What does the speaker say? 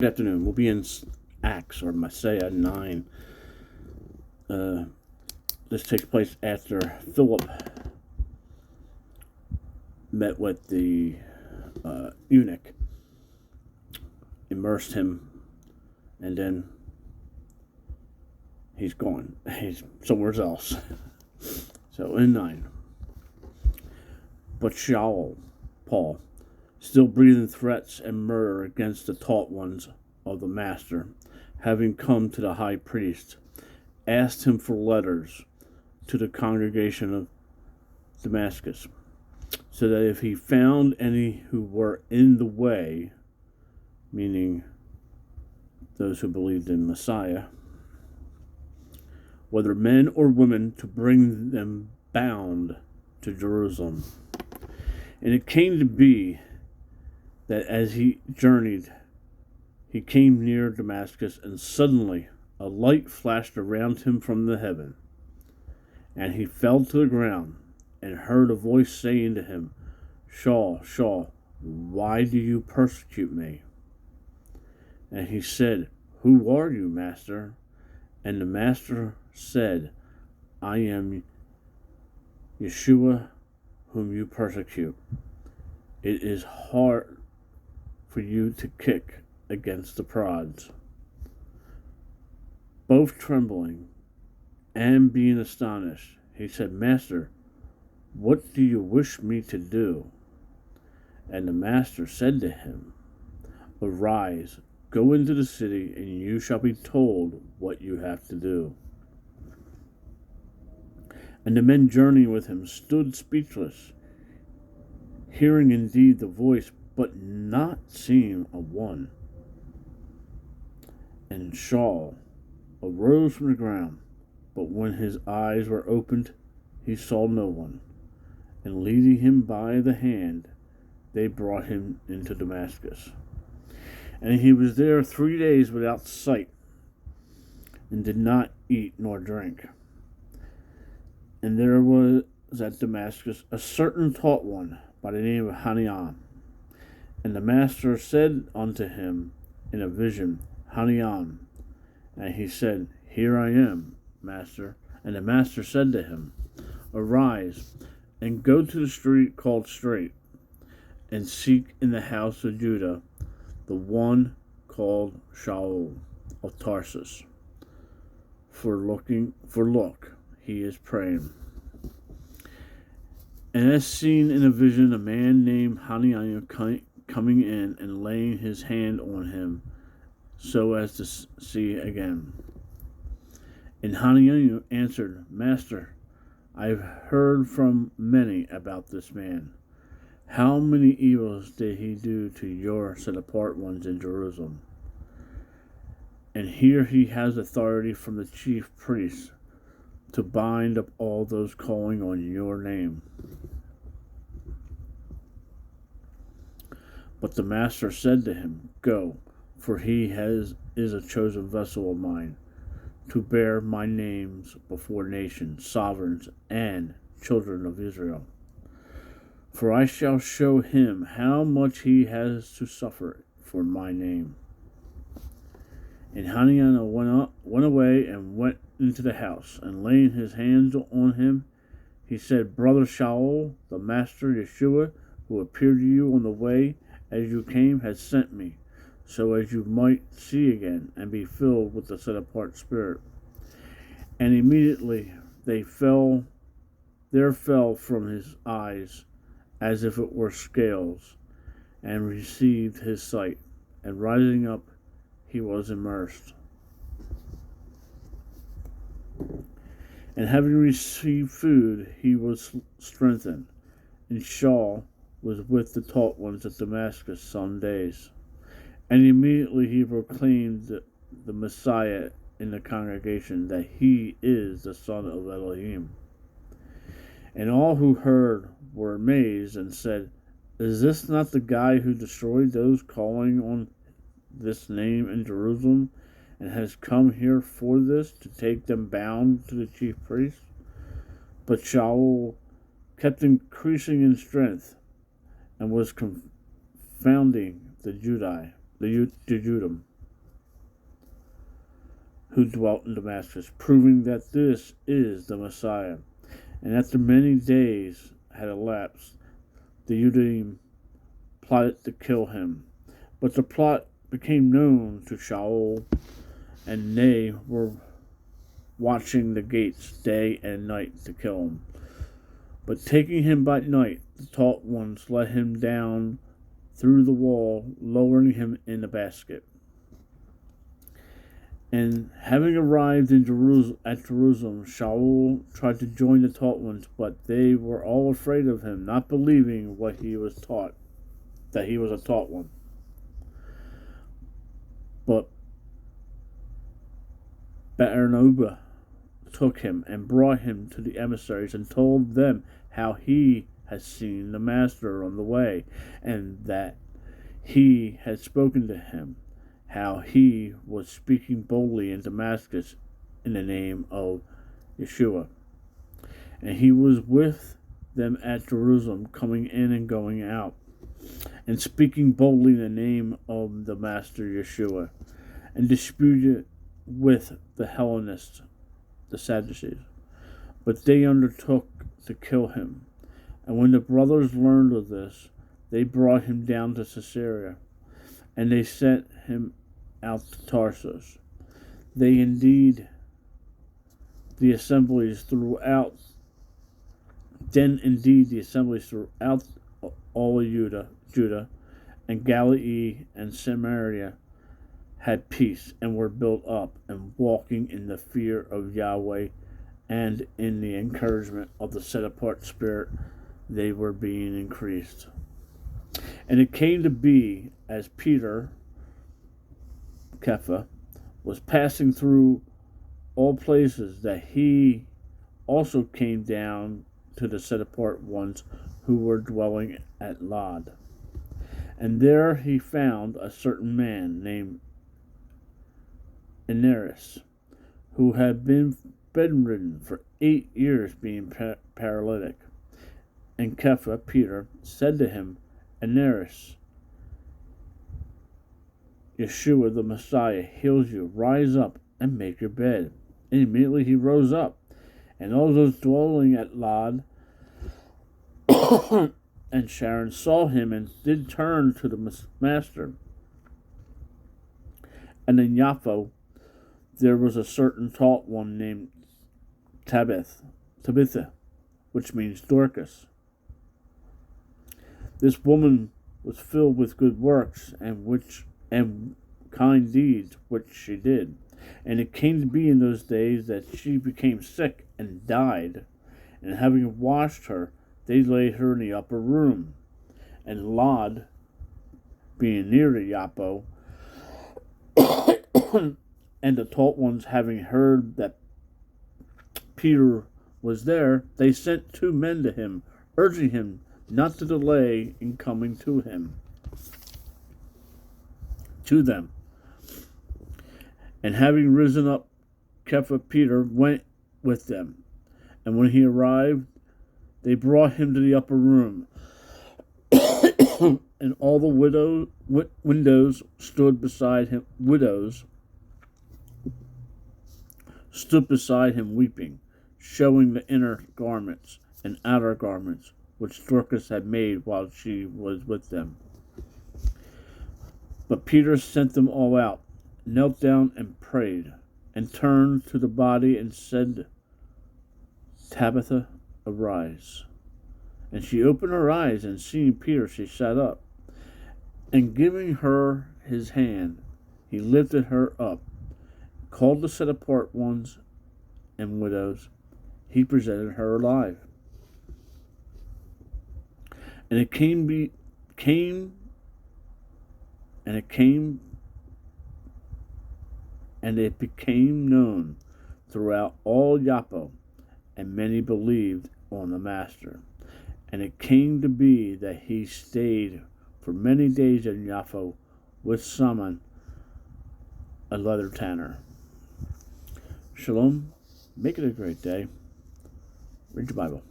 Good afternoon. We'll be in Acts or Messiah 9. Uh, this takes place after Philip met with the eunuch, immersed him, and then he's gone. He's somewhere else. So in 9. But Sha'ul, Paul, still breathing threats and murder against the taught ones of the master, having come to the high priest, asked him for letters to the congregation of Damascus, so that if he found any who were in the way, meaning those who believed in Messiah, whether men or women, to bring them bound to Jerusalem. And it came to be that as he journeyed, he came near Damascus, and suddenly a light flashed around him from the heaven. And he fell to the ground, and heard a voice saying to him, Saul, Saul, why do you persecute me? And he said, Who are you, Master? And the Master said, I am Yeshua, whom you persecute. It is hard for you to kick against the prods. Both trembling and being astonished, he said, Master, what do you wish me to do? And the Master said to him, Arise, go into the city, and you shall be told what you have to do. And the men journeying with him stood speechless, hearing indeed the voice, but not seeing a one. And Saul arose from the ground, but when his eyes were opened, he saw no one. And leading him by the hand, they brought him into Damascus. And he was there 3 days without sight, and did not eat nor drink. And there was at Damascus a certain taught one by the name of Hananiah. And the Master said unto him in a vision, Hananiah. And he said, Here I am, Master. And the Master said to him, Arise, and go to the street called Straight, and seek in the house of Judah the one called Sha'ul of Tarsos. For look, he is praying. And as seen in a vision, a man named Hananiah coming in and laying his hand on him, so as to see again. And Hananiah answered, Master, I have heard from many about this man. How many evils did he do to your set-apart ones in Jerusalem? And here he has authority from the chief priests to bind up all those calling on your name. But the Master said to him, Go, for he is a chosen vessel of mine, to bear my names before nations, sovereigns, and children of Israel. For I shall show him how much he has to suffer for my name. And Hananiah went away and went into the house, and laying his hands on him, he said, Brother Sha'ul, the Master Yeshua, who appeared to you on the way as you came, has sent me, so as you might see again and be filled with the set-apart spirit. And immediately there fell from his eyes as if it were scales, and received his sight, and rising up he was immersed. And having received food, he was strengthened. And Saul was with the taught ones at Damascus some days. And immediately he proclaimed the Messiah in the congregation, that he is the Son of Elohim. And all who heard were amazed and said, Is this not the guy who destroyed those calling on this name in Jerusalem, and has come here for this, to take them bound to the chief priests? But Shaul kept increasing in strength, and was confounding the Judim. who dwelt in Damascus, proving that this is the Messiah. And after many days had elapsed, the Judeans plotted to kill him. But the plot became known to Sha'ul, and they were watching the gates day and night to kill him. But taking him by night, the taught ones let him down through the wall, lowering him in a basket. And having arrived in Jerusalem, Shaul tried to join the taught ones, but they were all afraid of him, not believing what he was taught, that he was a taught one. But Barnabas took him and brought him to the emissaries and told them how he had seen the Master on the way, and that he had spoken to him, how he was speaking boldly in Damascus in the name of Yeshua. And he was with them at Jerusalem, coming in and going out, and speaking boldly in the name of the Master Yeshua, and disputed with the Hellenists, the Sadducees. But they undertook to kill him. And when the brothers learned of this, they brought him down to Caesarea, and they sent him out to Tarsus. Then indeed the assemblies throughout all of Judah and Galilee and Samaria had peace, and were built up, and walking in the fear of Yahweh and in the encouragement of the set apart Spirit, they were being increased. And it came to be, as Peter, Kepha, was passing through all places, that he also came down to the set apart ones who were dwelling at Lod. And there he found a certain man named Aeneas, who had been bedridden for 8 years, being paralytic. And Kepha, Peter, said to him, Aeneas, Yeshua the Messiah heals you. Rise up and make your bed. And immediately he rose up. And all those dwelling at Lod and Sharon saw him, and did turn to the Master. And in Jaffa there was a certain taught one named Tabitha, which means Dorcas. This woman was filled with good works and kind deeds which she did. And it came to be in those days that she became sick and died. And having washed her, they laid her in the upper room. And Lod, being near to Joppa, and the taught ones having heard that Peter was there, they sent 2 men to him, urging him not to delay in coming to them. And having risen up, Kepha Peter went with them. And when he arrived, they brought him to the upper room. And all the widows stood beside him weeping, showing the inner garments and outer garments which Dorcas had made while she was with them. But Peter sent them all out, knelt down and prayed, and turned to the body and said, Tabitha, arise. And she opened her eyes, and seeing Peter, she sat up. And giving her his hand, he lifted her up, called the set apart ones and widows. He presented her alive. And it became known throughout all Joppa, and many believed on the Master. And it came to be that he stayed for many days in Joppa with Simon, a leather tanner. Shalom. Make it a great day. Read your Bible.